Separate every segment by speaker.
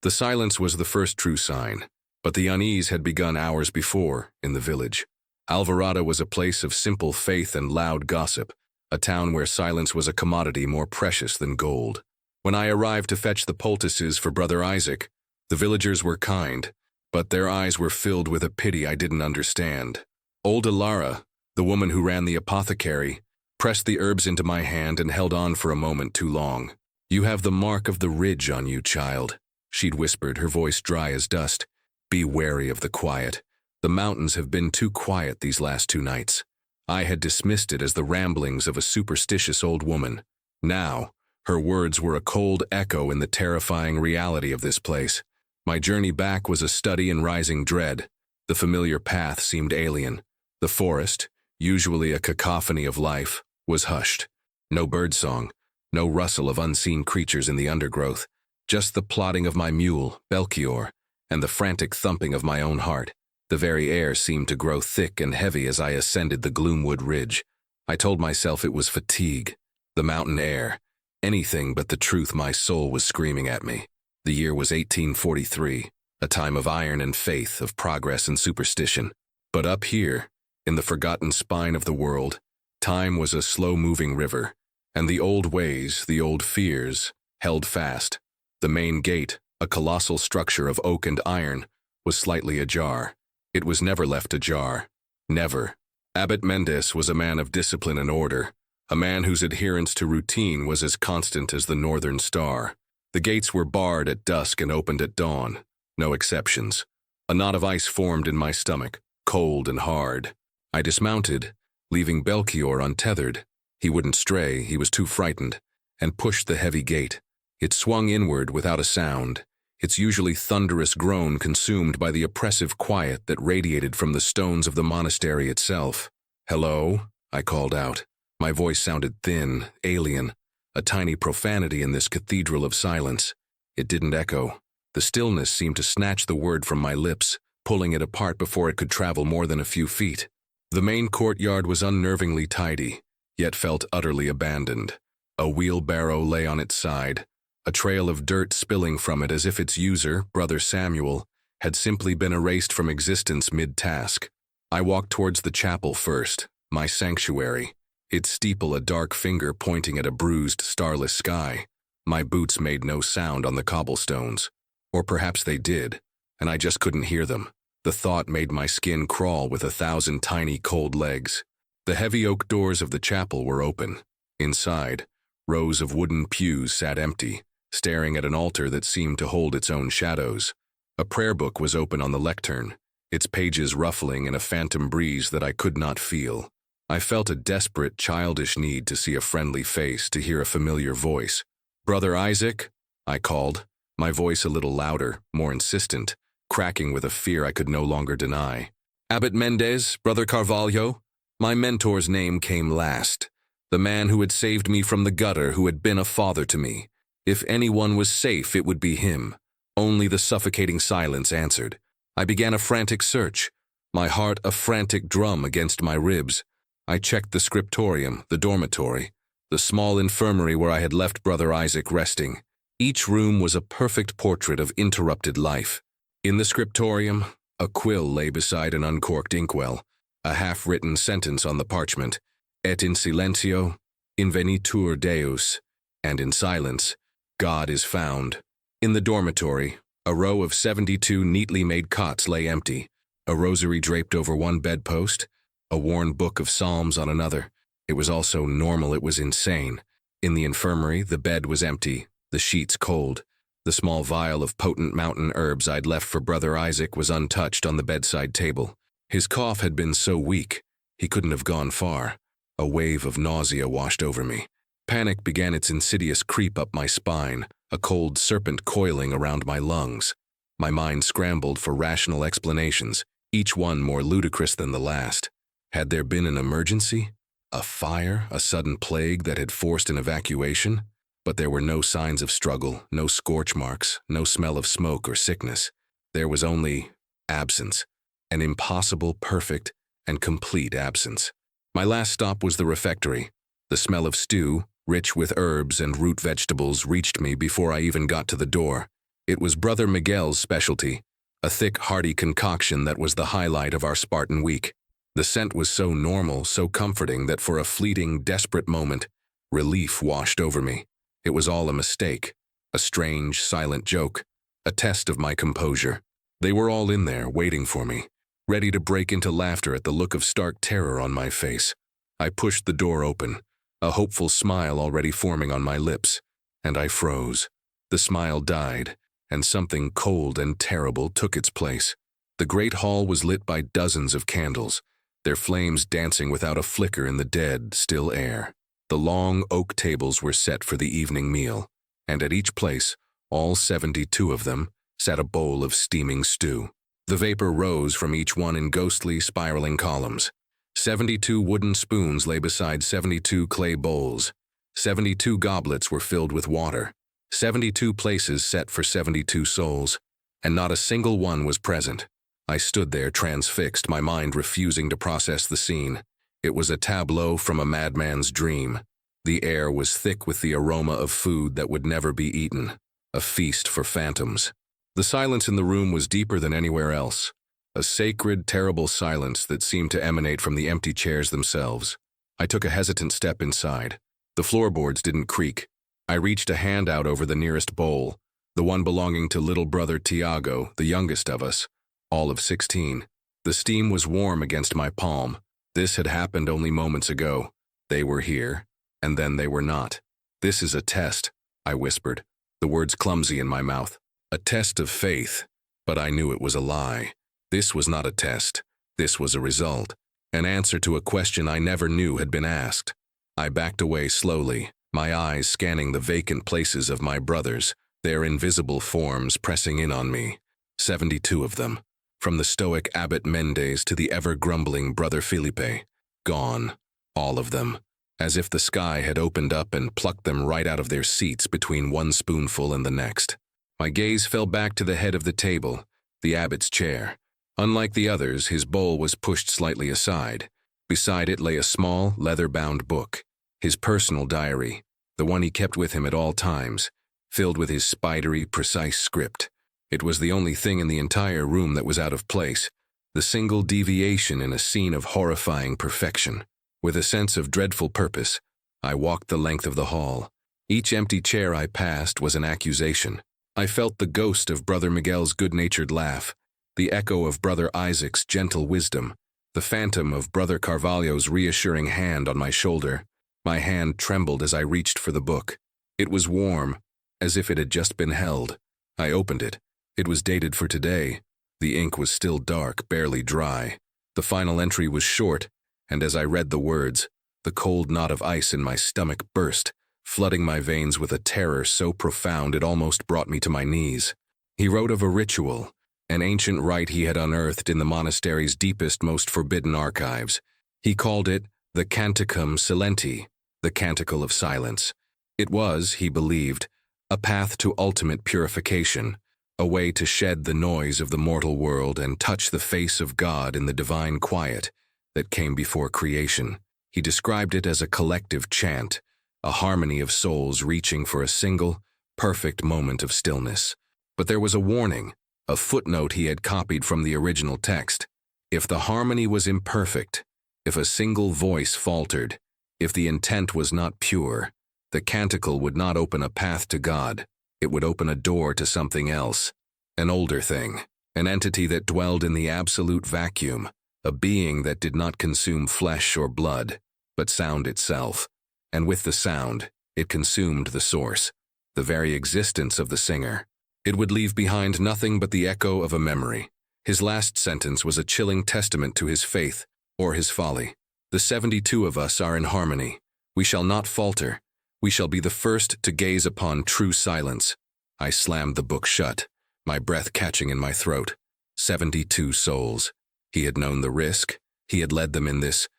Speaker 1: The silence was the first true sign, but the unease had begun hours before in the village. Alvarado was a place of simple faith and loud gossip, a town where silence was a commodity more precious than gold. When I arrived to fetch the poultices for Brother Isaac, the villagers were kind, but their eyes were filled with a pity I didn't understand. Old Alara, the woman who ran the apothecary, pressed the herbs into my hand and held on for a moment too long. "You have the mark of the ridge on you, child," she'd whispered, her voice dry as dust. "Be wary of the quiet. The mountains have been too quiet these last 2 nights." I had dismissed it as the ramblings of a superstitious old woman. Now, her words were a cold echo in the terrifying reality of this place. My journey back was a study in rising dread. The familiar path seemed alien. The forest, usually a cacophony of life, was hushed. No birdsong, no rustle of unseen creatures in the undergrowth, just the plodding of my mule, Belchior, and the frantic thumping of my own heart. The very air seemed to grow thick and heavy as I ascended the Gloomwood Ridge. I told myself it was fatigue, the mountain air, anything but the truth my soul was screaming at me. The year was 1843, a time of iron and faith, of progress and superstition. But up here, in the forgotten spine of the world, time was a slow-moving river, and the old ways, the old fears, held fast. The main gate, a colossal structure of oak and iron, was slightly ajar. It was never left ajar. Never. Abbot Mendes was a man of discipline and order, a man whose adherence to routine was as constant as the northern star. The gates were barred at dusk and opened at dawn. No exceptions. A knot of ice formed in my stomach, cold and hard. I dismounted, leaving Belchior untethered. He wouldn't stray, he was too frightened, and pushed the heavy gate. It swung inward without a sound, its usually thunderous groan consumed by the oppressive quiet that radiated from the stones of the monastery itself. "Hello?" I called out. My voice sounded thin, alien, a tiny profanity in this cathedral of silence. It didn't echo. The stillness seemed to snatch the word from my lips, pulling it apart before it could travel more than a few feet. The main courtyard was unnervingly tidy, yet felt utterly abandoned. A wheelbarrow lay on its side, a trail of dirt spilling from it as if its user, Brother Samuel, had simply been erased from existence mid-task. I walked towards the chapel first, my sanctuary, its steeple a dark finger pointing at a bruised, starless sky. My boots made no sound on the cobblestones. Or perhaps they did, and I just couldn't hear them. The thought made my skin crawl with 1,000 tiny cold legs. The heavy oak doors of the chapel were open. Inside, rows of wooden pews sat empty, staring at an altar that seemed to hold its own shadows. A prayer book was open on the lectern, its pages ruffling in a phantom breeze that I could not feel. I felt a desperate, childish need to see a friendly face, to hear a familiar voice. "Brother Isaac?" I called, my voice a little louder, more insistent, cracking with a fear I could no longer deny. "Abbot Mendes, Brother Carvalho?" My mentor's name came last, the man who had saved me from the gutter, who had been a father to me. If anyone was safe, it would be him. Only the suffocating silence answered. I began a frantic search, my heart a frantic drum against my ribs. I checked the scriptorium, the dormitory, the small infirmary where I had left Brother Isaac resting. Each room was a perfect portrait of interrupted life. In the scriptorium, a quill lay beside an uncorked inkwell, a half-written sentence on the parchment, "Et in silencio, invenitur Deus," and in silence, "God is found." In the dormitory, a row of 72 neatly made cots lay empty, a rosary draped over one bedpost, a worn book of psalms on another. It was all so normal it was insane. In the infirmary, the bed was empty, the sheets cold. The small vial of potent mountain herbs I'd left for Brother Isaac was untouched on the bedside table. His cough had been so weak, he couldn't have gone far. A wave of nausea washed over me. Panic began its insidious creep up my spine, a cold serpent coiling around my lungs. My mind scrambled for rational explanations, each one more ludicrous than the last. Had there been an emergency? A fire, a sudden plague that had forced an evacuation? But there were no signs of struggle, no scorch marks, no smell of smoke or sickness. There was only absence, an impossible, perfect, and complete absence. My last stop was the refectory. The smell of stew, rich with herbs and root vegetables, reached me before I even got to the door. It was Brother Miguel's specialty, a thick, hearty concoction that was the highlight of our Spartan week. The scent was so normal, so comforting that for a fleeting, desperate moment, relief washed over me. It was all a mistake, a strange, silent joke, a test of my composure. They were all in there, waiting for me, ready to break into laughter at the look of stark terror on my face. I pushed the door open, a hopeful smile already forming on my lips, and I froze. The smile died, and something cold and terrible took its place. The great hall was lit by dozens of candles, their flames dancing without a flicker in the dead, still air. The long oak tables were set for the evening meal, and at each place, all 72 of them, sat a bowl of steaming stew. The vapor rose from each one in ghostly, spiraling columns. 72 wooden spoons lay beside 72 clay bowls. 72 goblets were filled with water. 72 places set for 72 souls, and not a single one was present. I stood there transfixed, my mind refusing to process the scene. It was a tableau from a madman's dream. The air was thick with the aroma of food that would never be eaten, a feast for phantoms. The silence in the room was deeper than anywhere else, a sacred, terrible silence that seemed to emanate from the empty chairs themselves. I took a hesitant step inside. The floorboards didn't creak. I reached a hand out over the nearest bowl, the one belonging to little brother Tiago, the youngest of us, all of 16. The steam was warm against my palm. This had happened only moments ago. They were here, and then they were not. "This is a test," I whispered, the words clumsy in my mouth. A test of faith, but I knew it was a lie. This was not a test. This was a result, an answer to a question I never knew had been asked. I backed away slowly, my eyes scanning the vacant places of my brothers, their invisible forms pressing in on me. 72 of them, from the stoic Abbot Mendes to the ever-grumbling Brother Felipe. Gone, all of them, as if the sky had opened up and plucked them right out of their seats between one spoonful and the next. My gaze fell back to the head of the table, the abbot's chair. Unlike the others, his bowl was pushed slightly aside. Beside it lay a small, leather-bound book, his personal diary, the one he kept with him at all times, filled with his spidery, precise script. It was the only thing in the entire room that was out of place, the single deviation in a scene of horrifying perfection. With a sense of dreadful purpose, I walked the length of the hall. Each empty chair I passed was an accusation. I felt the ghost of Brother Miguel's good-natured laugh, the echo of Brother Isaac's gentle wisdom, the phantom of Brother Carvalho's reassuring hand on my shoulder. My hand trembled as I reached for the book. It was warm, as if it had just been held. I opened it. It was dated for today. The ink was still dark, barely dry. The final entry was short, and as I read the words, the cold knot of ice in my stomach burst, flooding my veins with a terror so profound it almost brought me to my knees. He wrote of a ritual, an ancient rite he had unearthed in the monastery's deepest, most forbidden archives. He called it the Canticum Silenti, the Canticle of Silence. It was, he believed, a path to ultimate purification, a way to shed the noise of the mortal world and touch the face of God in the divine quiet that came before creation. He described it as a collective chant, a harmony of souls reaching for a single, perfect moment of stillness. But there was a warning, a footnote he had copied from the original text. If the harmony was imperfect, if a single voice faltered, if the intent was not pure, the canticle would not open a path to God. It would open a door to something else, an older thing, an entity that dwelled in the absolute vacuum, a being that did not consume flesh or blood, but sound itself. And with the sound, it consumed the source, the very existence of the singer. It would leave behind nothing but the echo of a memory. His last sentence was a chilling testament to his faith, or his folly. The 72 of us are in harmony. We shall not falter. We shall be the first to gaze upon true silence. I slammed the book shut, my breath catching in my throat. 72 souls. He had known the risk. He had led them in this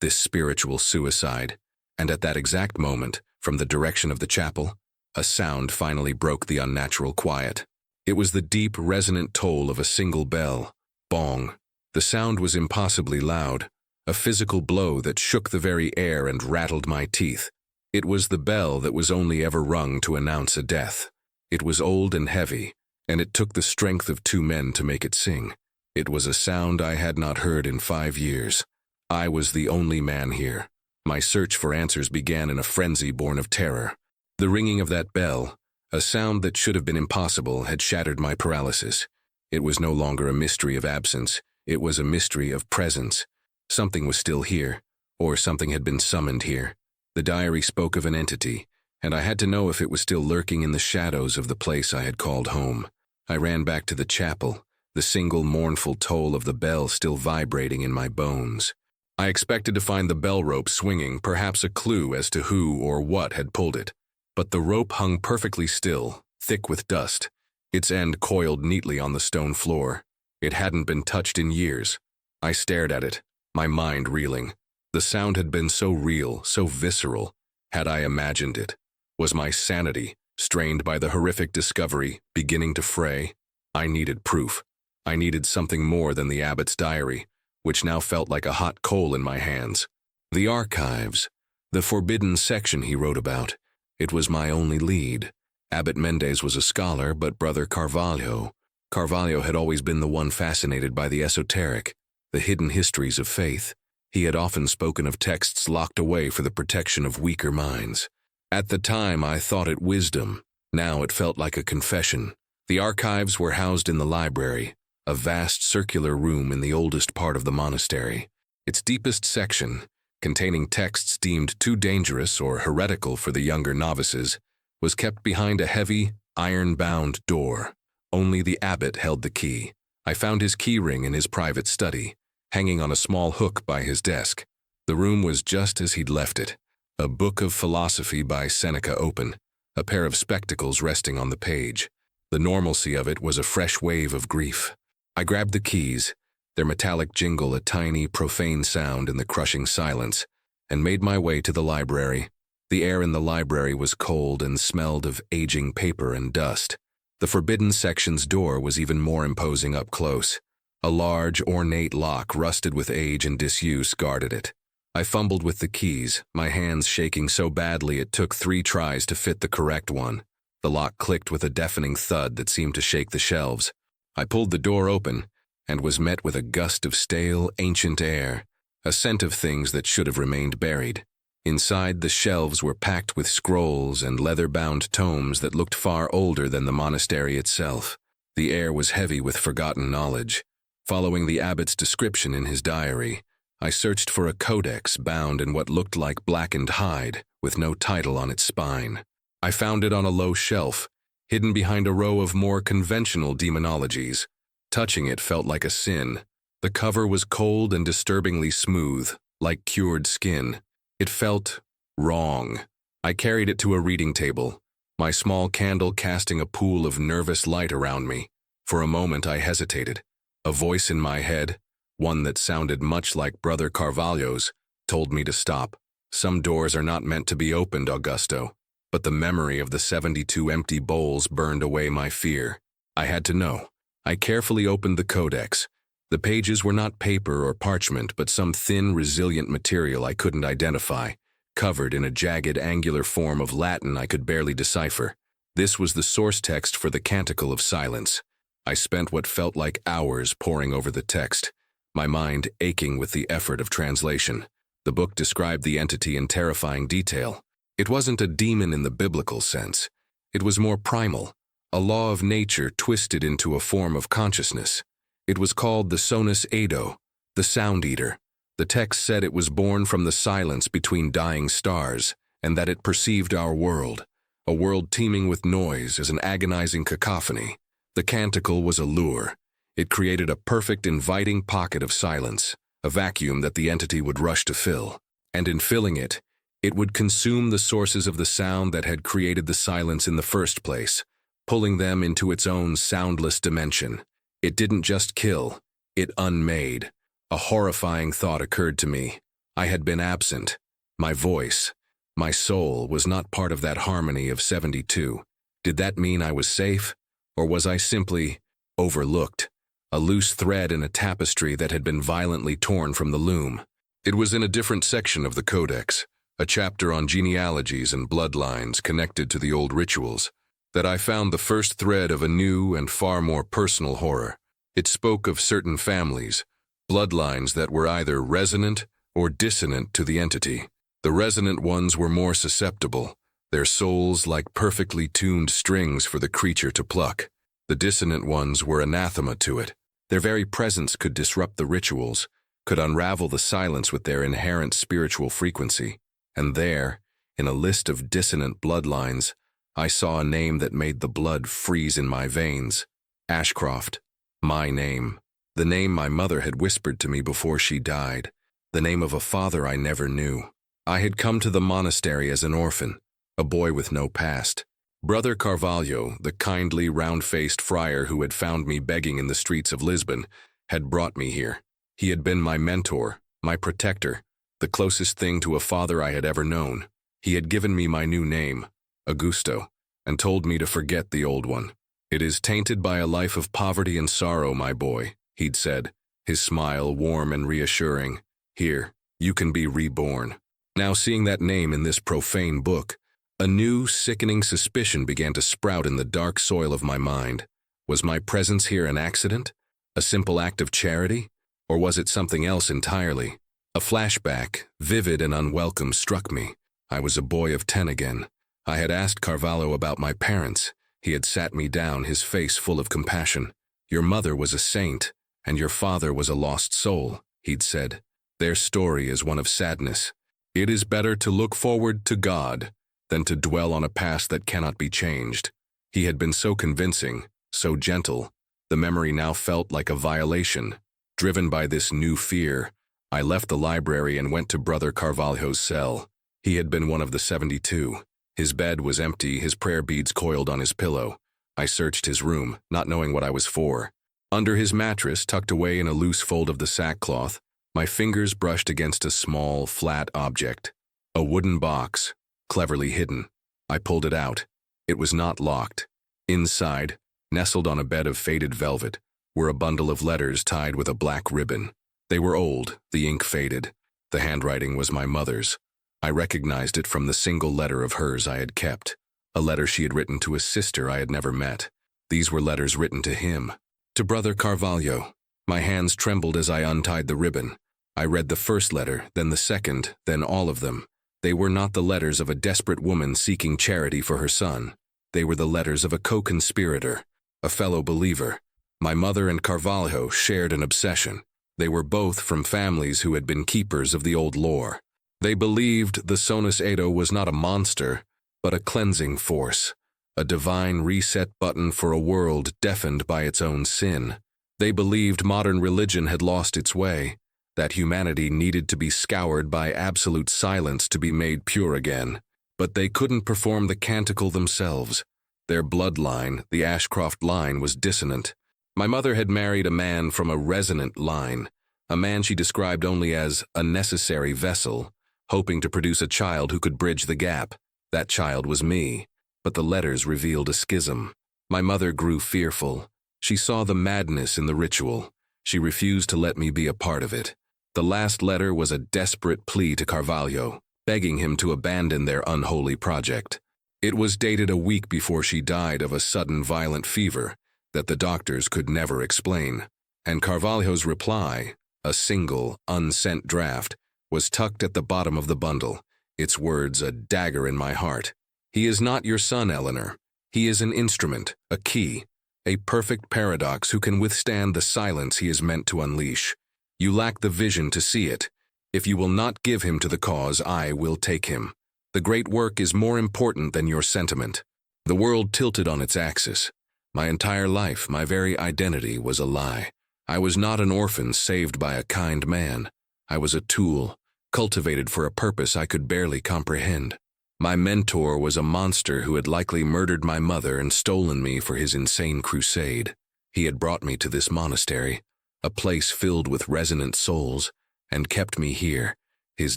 Speaker 1: spiritual suicide. And at that exact moment, from the direction of the chapel, a sound finally broke the unnatural quiet. It was the deep, resonant toll of a single bell. Bong. The sound was impossibly loud, a physical blow that shook the very air and rattled my teeth. It was the bell that was only ever rung to announce a death. It was old and heavy, and it took the strength of 2 men to make it sing. It was a sound I had not heard in 5 years. I was the only man here. My search for answers began in a frenzy born of terror. The ringing of that bell, a sound that should have been impossible, had shattered my paralysis. It was no longer a mystery of absence. It was a mystery of presence. Something was still here, or something had been summoned here. The diary spoke of an entity, and I had to know if it was still lurking in the shadows of the place I had called home. I ran back to the chapel, the single mournful toll of the bell still vibrating in my bones. I expected to find the bell rope swinging, perhaps a clue as to who or what had pulled it. But the rope hung perfectly still, thick with dust, its end coiled neatly on the stone floor. It hadn't been touched in years. I stared at it, my mind reeling. The sound had been so real, so visceral. Had I imagined it? Was my sanity, strained by the horrific discovery, beginning to fray? I needed proof. I needed something more than the abbot's diary, which now felt like a hot coal in my hands. The archives, the forbidden section he wrote about. It was my only lead. Abbot Mendez was a scholar, but Brother Carvalho had always been the one fascinated by the esoteric, the hidden histories of faith. He had often spoken of texts locked away for the protection of weaker minds. At the time, I thought it wisdom. Now it felt like a confession. The archives were housed in the library, a vast circular room in the oldest part of the monastery. Its deepest section, containing texts deemed too dangerous or heretical for the younger novices, was kept behind a heavy, iron-bound door. Only the abbot held the key. I found his key ring in his private study, hanging on a small hook by his desk. The room was just as he'd left it, a book of philosophy by Seneca open, a pair of spectacles resting on the page. The normalcy of it was a fresh wave of grief. I grabbed the keys, their metallic jingle a tiny, profane sound in the crushing silence, and made my way to the library. The air in the library was cold and smelled of aging paper and dust. The forbidden section's door was even more imposing up close. A large, ornate lock, rusted with age and disuse, guarded it. I fumbled with the keys, my hands shaking so badly it took 3 tries to fit the correct one. The lock clicked with a deafening thud that seemed to shake the shelves. I pulled the door open, and was met with a gust of stale, ancient air, a scent of things that should have remained buried. Inside, the shelves were packed with scrolls and leather-bound tomes that looked far older than the monastery itself. The air was heavy with forgotten knowledge. Following the abbot's description in his diary, I searched for a codex bound in what looked like blackened hide, with no title on its spine. I found it on a low shelf, hidden behind a row of more conventional demonologies. Touching it felt like a sin. The cover was cold and disturbingly smooth, like cured skin. It felt wrong. I carried it to a reading table, my small candle casting a pool of nervous light around me. For a moment I hesitated. A voice in my head, one that sounded much like Brother Carvalho's, told me to stop. Some doors are not meant to be opened, Augusto. But the memory of the 72 empty bowls burned away my fear. I had to know. I carefully opened the codex. The pages were not paper or parchment, but some thin, resilient material I couldn't identify, covered in a jagged, angular form of Latin I could barely decipher. This was the source text for the Canticle of Silence. I spent what felt like hours poring over the text, my mind aching with the effort of translation. The book described the entity in terrifying detail. It wasn't a demon in the biblical sense. It was more primal, a law of nature twisted into a form of consciousness. It was called the Sonus-Edo, the Sound Eater. The text said it was born from the silence between dying stars, and that it perceived our world, a world teeming with noise as an agonizing cacophony. The canticle was a lure. It created a perfect, inviting pocket of silence, a vacuum that the entity would rush to fill. And in filling it, it would consume the sources of the sound that had created the silence in the first place, pulling them into its own soundless dimension. It didn't just kill, it unmade. A horrifying thought occurred to me. I had been absent. My voice, my soul was not part of that harmony of 72. Did that mean I was safe? Or was I simply overlooked? A loose thread in a tapestry that had been violently torn from the loom. It was in a different section of the codex, a chapter on genealogies and bloodlines connected to the old rituals. that I found the first thread of a new and far more personal horror. It spoke of certain families, bloodlines that were either resonant or dissonant to the entity. The resonant ones were more susceptible, their souls like perfectly tuned strings for the creature to pluck. The dissonant ones were anathema to it. Their very presence could disrupt the rituals, could unravel the silence with their inherent spiritual frequency. And there, in a list of dissonant bloodlines, I saw a name that made the blood freeze in my veins. Ashcroft. My name. The name my mother had whispered to me before she died. The name of a father I never knew. I had come to the monastery as an orphan, a boy with no past. Brother Carvalho, the kindly, round-faced friar who had found me begging in the streets of Lisbon, had brought me here. He had been my mentor, my protector, the closest thing to a father I had ever known. He had given me my new name, Augusto, and told me to forget the old one. "It is tainted by a life of poverty and sorrow, my boy," he'd said, his smile warm and reassuring. "Here, you can be reborn." Now, seeing that name in this profane book, a new, sickening suspicion began to sprout in the dark soil of my mind. Was my presence here an accident? A simple act of charity? Or was it something else entirely? A flashback, vivid and unwelcome, struck me. I was a boy of 10 again. I had asked Carvalho about my parents. He had sat me down, his face full of compassion. "Your mother was a saint, and your father was a lost soul," he'd said. "Their story is one of sadness. It is better to look forward to God than to dwell on a past that cannot be changed." He had been so convincing, so gentle. The memory now felt like a violation. Driven by this new fear, I left the library and went to Brother Carvalho's cell. He had been one of the 72. His bed was empty, his prayer beads coiled on his pillow. I searched his room, not knowing what I was for. Under his mattress, tucked away in a loose fold of the sackcloth, my fingers brushed against a small, flat object. A wooden box, cleverly hidden. I pulled it out. It was not locked. Inside, nestled on a bed of faded velvet, were a bundle of letters tied with a black ribbon. They were old, the ink faded. The handwriting was my mother's. I recognized it from the single letter of hers I had kept, a letter she had written to a sister I had never met. These were letters written to him, to Brother Carvalho. My hands trembled as I untied the ribbon. I read the first letter, then the second, then all of them. They were not the letters of a desperate woman seeking charity for her son. They were the letters of a co-conspirator, a fellow believer. My mother and Carvalho shared an obsession. They were both from families who had been keepers of the old lore. They believed the Sonus-Edo was not a monster, but a cleansing force, a divine reset button for a world deafened by its own sin. They believed modern religion had lost its way, that humanity needed to be scoured by absolute silence to be made pure again. But they couldn't perform the canticle themselves. Their bloodline, the Ashcroft line, was dissonant. My mother had married a man from a resonant line, a man she described only as a necessary vessel, hoping to produce a child who could bridge the gap. That child was me, but the letters revealed a schism. My mother grew fearful. She saw the madness in the ritual. She refused to let me be a part of it. The last letter was a desperate plea to Carvalho, begging him to abandon their unholy project. It was dated a week before she died of a sudden violent fever that the doctors could never explain. And Carvalho's reply, a single, unsent draft, was tucked at the bottom of the bundle, its words a dagger in my heart. "He is not your son, Eleanor. He is an instrument, a key, a perfect paradox who can withstand the silence he is meant to unleash. You lack the vision to see it. If you will not give him to the cause, I will take him. The great work is more important than your sentiment." The world tilted on its axis. My entire life, my very identity, was a lie. I was not an orphan saved by a kind man. I was a tool, cultivated for a purpose I could barely comprehend. My mentor was a monster who had likely murdered my mother and stolen me for his insane crusade. He had brought me to this monastery, a place filled with resonant souls, and kept me here, his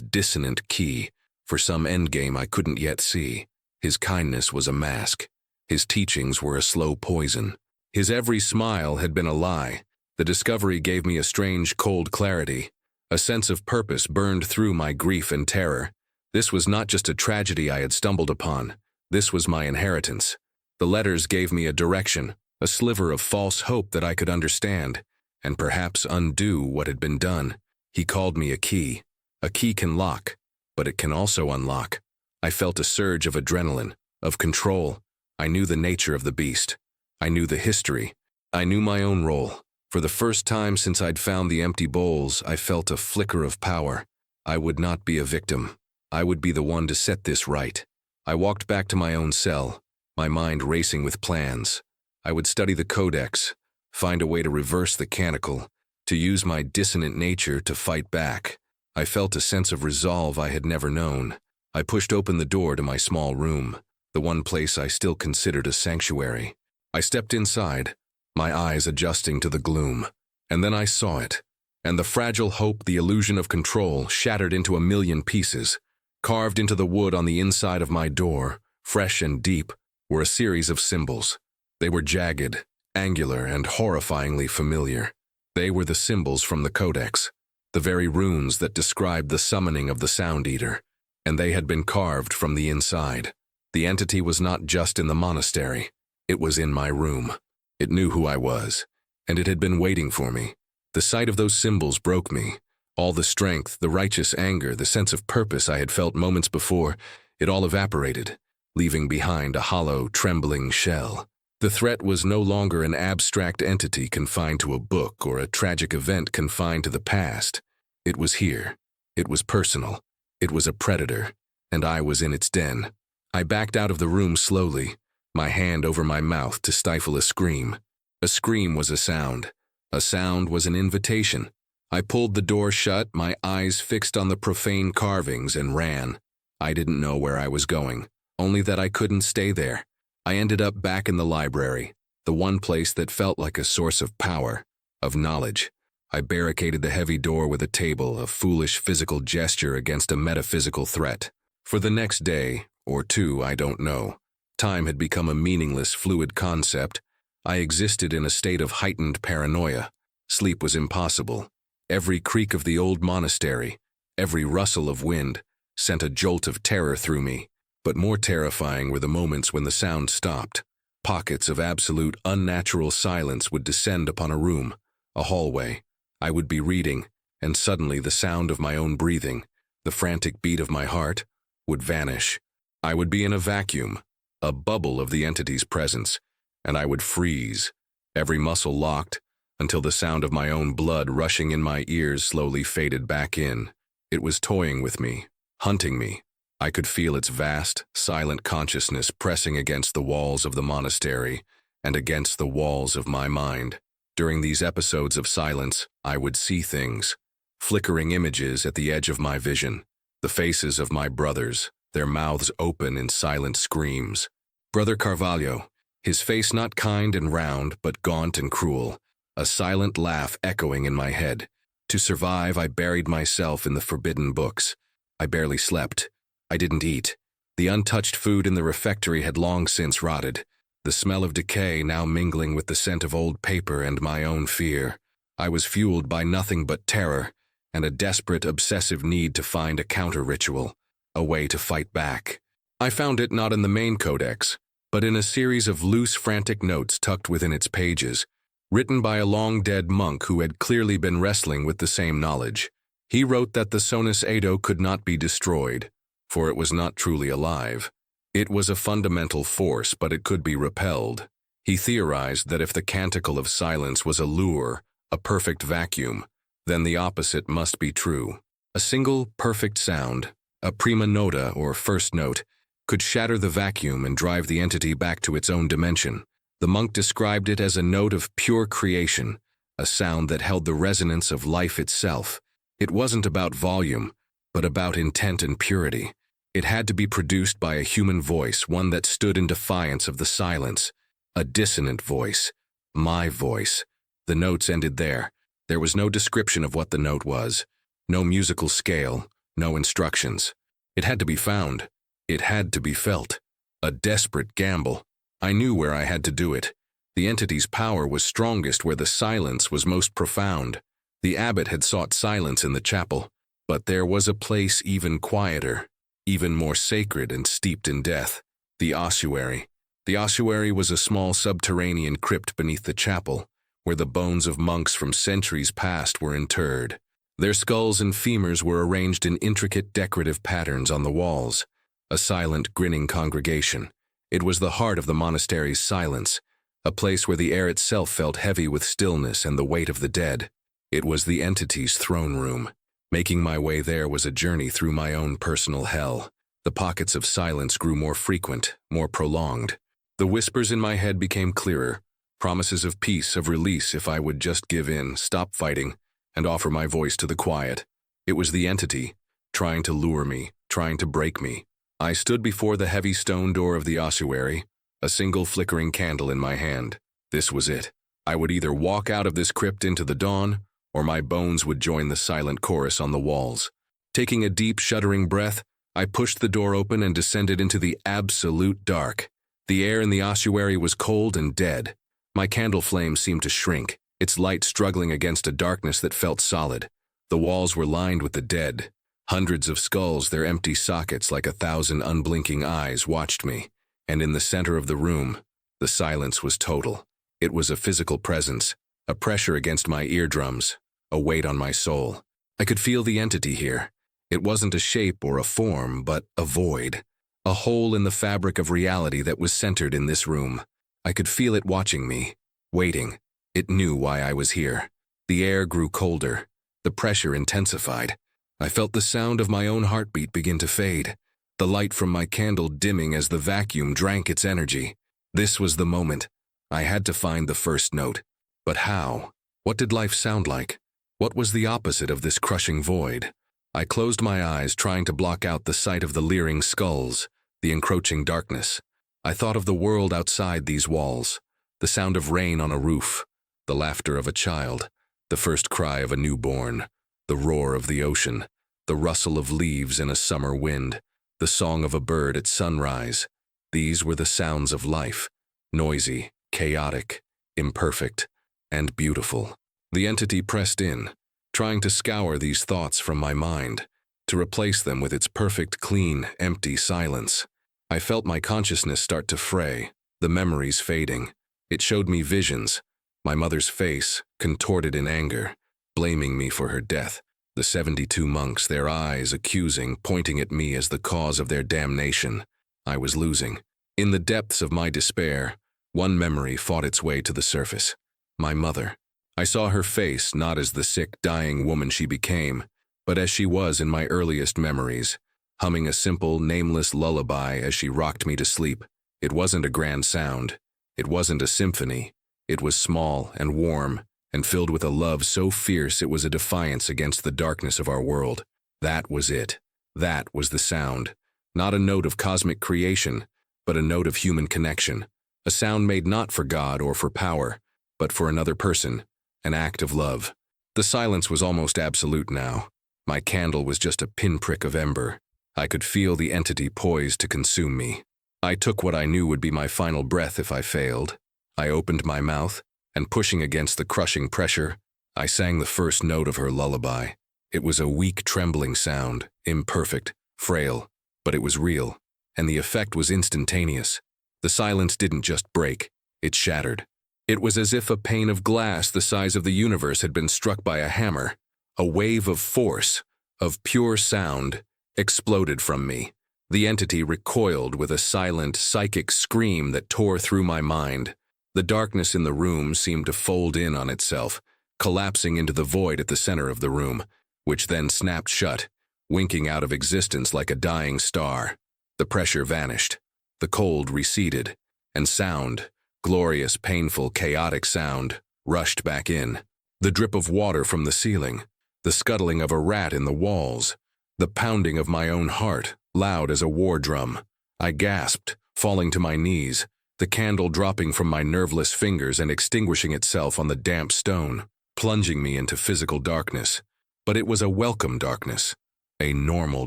Speaker 1: dissonant key, for some endgame I couldn't yet see. His kindness was a mask. His teachings were a slow poison. His every smile had been a lie. The discovery gave me a strange, cold clarity. A sense of purpose burned through my grief and terror. This was not just a tragedy I had stumbled upon. This was my inheritance. The letters gave me a direction, a sliver of false hope that I could understand, and perhaps undo what had been done. He called me a key. A key can lock, but it can also unlock. I felt a surge of adrenaline, of control. I knew the nature of the beast. I knew the history. I knew my own role. For the first time since I'd found the empty bowls, I felt a flicker of power. I would not be a victim. I would be the one to set this right. I walked back to my own cell, my mind racing with plans. I would study the codex, find a way to reverse the canonical, to use my dissonant nature to fight back. I felt a sense of resolve I had never known. I pushed open the door to my small room, the one place I still considered a sanctuary. I stepped inside, my eyes adjusting to the gloom. And then I saw it. And the fragile hope, the illusion of control, shattered into a million pieces. Carved into the wood on the inside of my door, fresh and deep, were a series of symbols. They were jagged, angular, and horrifyingly familiar. They were the symbols from the codex, the very runes that described the summoning of the Sound Eater, and they had been carved from the inside. The entity was not just in the monastery, it was in my room. It knew who I was, and it had been waiting for me. The sight of those symbols broke me. All the strength, the righteous anger, the sense of purpose I had felt moments before, it all evaporated, leaving behind a hollow, trembling shell. The threat was no longer an abstract entity confined to a book or a tragic event confined to the past. It was here. It was personal. It was a predator, and I was in its den. I backed out of the room slowly, my hand over my mouth to stifle a scream. A scream was a sound. A sound was an invitation. I pulled the door shut, my eyes fixed on the profane carvings, and ran. I didn't know where I was going, only that I couldn't stay there. I ended up back in the library, the one place that felt like a source of power, of knowledge. I barricaded the heavy door with a table, a foolish physical gesture against a metaphysical threat. For the next day, or two, I don't know. Time had become a meaningless, fluid concept. I existed in a state of heightened paranoia. Sleep was impossible. Every creak of the old monastery, every rustle of wind, sent a jolt of terror through me. But more terrifying were the moments when the sound stopped. Pockets of absolute, unnatural silence would descend upon a room, a hallway. I would be reading, and suddenly the sound of my own breathing, the frantic beat of my heart, would vanish. I would be in a vacuum, a bubble of the entity's presence, and I would freeze, every muscle locked, until the sound of my own blood rushing in my ears slowly faded back in. It was toying with me, hunting me. I could feel its vast, silent consciousness pressing against the walls of the monastery and against the walls of my mind. During these episodes of silence, I would see things, flickering images at the edge of my vision, the faces of my brothers, their mouths open in silent screams. Brother Carvalho, his face not kind and round, but gaunt and cruel, a silent laugh echoing in my head. To survive, I buried myself in the forbidden books. I barely slept. I didn't eat. The untouched food in the refectory had long since rotted, the smell of decay now mingling with the scent of old paper and my own fear. I was fueled by nothing but terror and a desperate, obsessive need to find a counter-ritual, a way to fight back. I found it not in the main codex, but in a series of loose, frantic notes tucked within its pages, written by a long-dead monk who had clearly been wrestling with the same knowledge. He wrote that the Sonus-Edo could not be destroyed, for it was not truly alive. It was a fundamental force, but it could be repelled. He theorized that if the canticle of silence was a lure, a perfect vacuum, then the opposite must be true. A single, perfect sound, a prima nota or first note, could shatter the vacuum and drive the entity back to its own dimension. The monk described it as a note of pure creation, a sound that held the resonance of life itself. It wasn't about volume, but about intent and purity. It had to be produced by a human voice, one that stood in defiance of the silence. A dissonant voice. My voice. The notes ended there. There was no description of what the note was. No musical scale. No instructions. It had to be found. It had to be felt. A desperate gamble. I knew where I had to do it. The entity's power was strongest where the silence was most profound. The abbot had sought silence in the chapel, but there was a place even quieter, even more sacred and steeped in death, the ossuary. The ossuary was a small subterranean crypt beneath the chapel, where the bones of monks from centuries past were interred. Their skulls and femurs were arranged in intricate decorative patterns on the walls, a silent, grinning congregation. It was the heart of the monastery's silence, a place where the air itself felt heavy with stillness and the weight of the dead. It was the entity's throne room. Making my way there was a journey through my own personal hell. The pockets of silence grew more frequent, more prolonged. The whispers in my head became clearer, promises of peace, of release if I would just give in, stop fighting, and offer my voice to the quiet. It was the entity, trying to lure me, trying to break me. I stood before the heavy stone door of the ossuary, a single flickering candle in my hand. This was it. I would either walk out of this crypt into the dawn, or my bones would join the silent chorus on the walls. Taking a deep, shuddering breath, I pushed the door open and descended into the absolute dark. The air in the ossuary was cold and dead. My candle flame seemed to shrink, its light struggling against a darkness that felt solid. The walls were lined with the dead. Hundreds of skulls, their empty sockets like 1,000 unblinking eyes, watched me. And in the center of the room, the silence was total. It was a physical presence, a pressure against my eardrums, a weight on my soul. I could feel the entity here. It wasn't a shape or a form, but a void. A hole in the fabric of reality that was centered in this room. I could feel it watching me, waiting. It knew why I was here. The air grew colder. The pressure intensified. I felt the sound of my own heartbeat begin to fade, the light from my candle dimming as the vacuum drank its energy. This was the moment. I had to find the first note. But how? What did life sound like? What was the opposite of this crushing void? I closed my eyes, trying to block out the sight of the leering skulls, the encroaching darkness. I thought of the world outside these walls, the sound of rain on a roof, the laughter of a child, the first cry of a newborn, the roar of the ocean, the rustle of leaves in a summer wind, the song of a bird at sunrise. These were the sounds of life, noisy, chaotic, imperfect, and beautiful. The entity pressed in, trying to scour these thoughts from my mind, to replace them with its perfect, clean, empty silence. I felt my consciousness start to fray, the memories fading. It showed me visions, my mother's face, contorted in anger, blaming me for her death. The 72 monks, their eyes accusing, pointing at me as the cause of their damnation. I was losing. In the depths of my despair, one memory fought its way to the surface. My mother. I saw her face not as the sick, dying woman she became, but as she was in my earliest memories, humming a simple, nameless lullaby as she rocked me to sleep. It wasn't a grand sound. It wasn't a symphony. It was small and warm, and filled with a love so fierce it was a defiance against the darkness of our world. That was it. That was the sound. Not a note of cosmic creation, but a note of human connection. A sound made not for God or for power, but for another person, an act of love. The silence was almost absolute now. My candle was just a pinprick of ember. I could feel the entity poised to consume me. I took what I knew would be my final breath if I failed. I opened my mouth, and pushing against the crushing pressure, I sang the first note of her lullaby. It was a weak, trembling sound, imperfect, frail, but it was real, and the effect was instantaneous. The silence didn't just break, it shattered. It was as if a pane of glass the size of the universe had been struck by a hammer. A wave of force, of pure sound, exploded from me. The entity recoiled with a silent, psychic scream that tore through my mind. The darkness in the room seemed to fold in on itself, collapsing into the void at the center of the room, which then snapped shut, winking out of existence like a dying star. The pressure vanished. The cold receded, and sound, glorious, painful, chaotic sound, rushed back in. The drip of water from the ceiling, the scuttling of a rat in the walls, the pounding of my own heart, loud as a war drum. I gasped, falling to my knees, the candle dropping from my nerveless fingers and extinguishing itself on the damp stone, plunging me into physical darkness. But it was a welcome darkness, a normal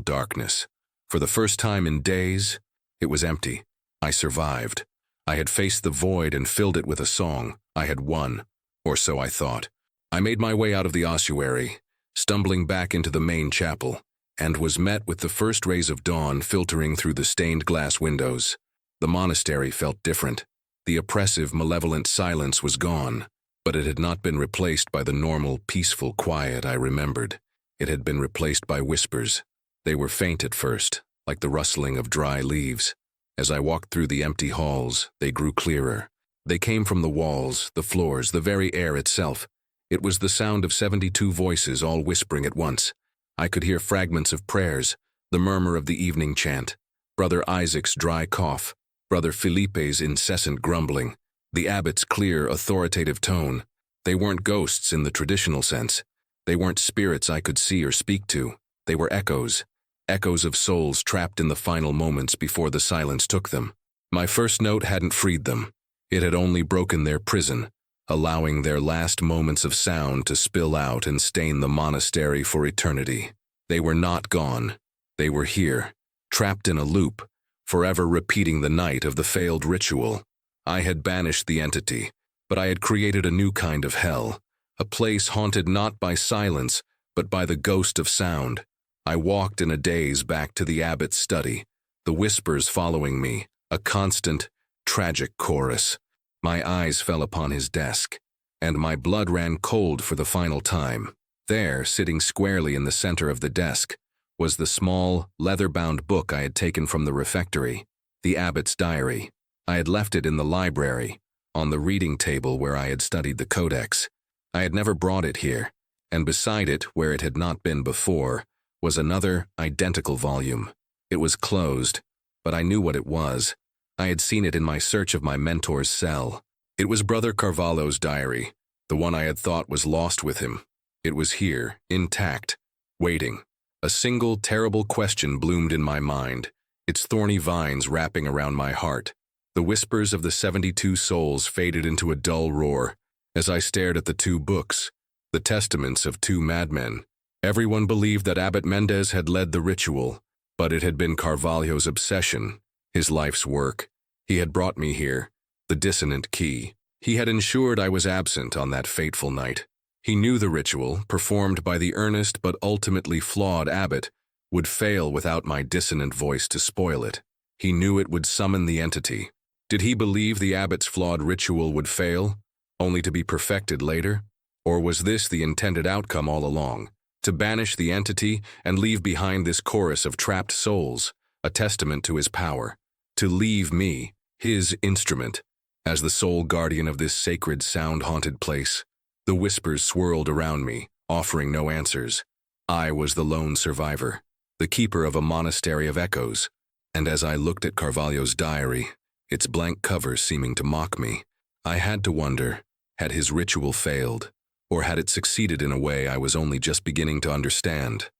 Speaker 1: darkness. For the first time in days, it was empty. I survived. I had faced the void and filled it with a song. I had won, or so I thought. I made my way out of the ossuary, stumbling back into the main chapel, and was met with the first rays of dawn filtering through the stained glass windows. The monastery felt different. The oppressive, malevolent silence was gone, but it had not been replaced by the normal, peaceful quiet I remembered. It had been replaced by whispers. They were faint at first, like the rustling of dry leaves. As I walked through the empty halls, they grew clearer. They came from the walls, the floors, the very air itself. It was the sound of 72 voices all whispering at once. I could hear fragments of prayers, the murmur of the evening chant, Brother Isaac's dry cough, Brother Felipe's incessant grumbling, the abbot's clear, authoritative tone. They weren't ghosts in the traditional sense. They weren't spirits I could see or speak to. They were echoes of souls trapped in the final moments before the silence took them. My first note hadn't freed them. It had only broken their prison, allowing their last moments of sound to spill out and stain the monastery for eternity. They were not gone. They were here, trapped in a loop, forever repeating the night of the failed ritual. I had banished the entity, but I had created a new kind of hell, a place haunted not by silence, but by the ghost of sound. I walked in a daze back to the abbot's study, the whispers following me, a constant, tragic chorus. My eyes fell upon his desk, and my blood ran cold for the final time. There, sitting squarely in the center of the desk, was the small, leather-bound book I had taken from the refectory, the abbot's diary. I had left it in the library, on the reading table where I had studied the codex. I had never brought it here, and beside it, where it had not been before, was another, identical volume. It was closed, but I knew what it was. I had seen it in my search of my mentor's cell. It was Brother Carvalho's diary, the one I had thought was lost with him. It was here, intact, waiting. A single, terrible question bloomed in my mind, its thorny vines wrapping around my heart. The whispers of the 72 souls faded into a dull roar as I stared at the two books, the testaments of two madmen. Everyone believed that Abbot Mendez had led the ritual, but it had been Carvalho's obsession, his life's work. He had brought me here, the dissonant key. He had ensured I was absent on that fateful night. He knew the ritual, performed by the earnest but ultimately flawed abbot, would fail without my dissonant voice to spoil it. He knew it would summon the entity. Did he believe the abbot's flawed ritual would fail, only to be perfected later? Or was this the intended outcome all along? To banish the entity and leave behind this chorus of trapped souls, a testament to his power. To leave me, his instrument, as the sole guardian of this sacred, sound-haunted place. The whispers swirled around me, offering no answers. I was the lone survivor, the keeper of a monastery of echoes. And as I looked at Carvalho's diary, its blank cover seeming to mock me, I had to wonder, had his ritual failed? Or had it succeeded in a way I was only just beginning to understand?